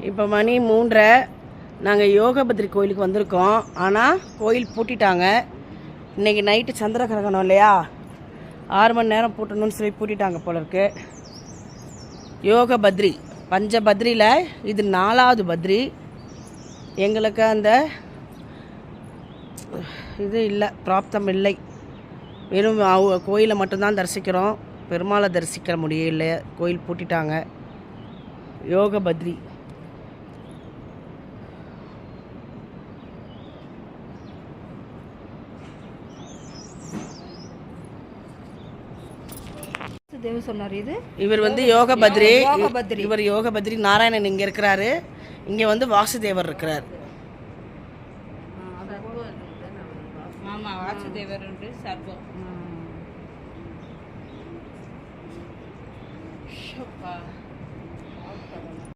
இப்போ மணி 3:30. நாங்கள் யோகபத்ரி கோயிலுக்கு வந்திருக்கோம். ஆனால் கோயில் பூட்டிட்டாங்க. இன்றைக்கி நைட்டு சந்திர கிரகணம் இல்லையா, 6 மணி நேரம் பூட்டணும்னு சொல்லி பூட்டிட்டாங்க போல இருக்கு. யோகபத்ரி பஞ்சபத்ரியில் இது 4வது பத்ரி. எங்களுக்கு அந்த இது இல்லை, பிராப்தம் இல்லை. வெறும் கோயிலை மட்டும்தான் தரிசிக்கிறோம். பெருமாளை தரிசிக்க முடியல, கோயில் பூட்டிட்டாங்க. யோகபத்ரி சொன்னார். இவர் வந்து யோகபத்ரி. இவர் யோகபத்ரி. நாராயணன் இங்கே இருக்கிறாரு, இங்கே வந்து வாசுதேவர் இருக்கிறார். ஆமாம், வாசுதேவர் உண்டு, சர்வம்.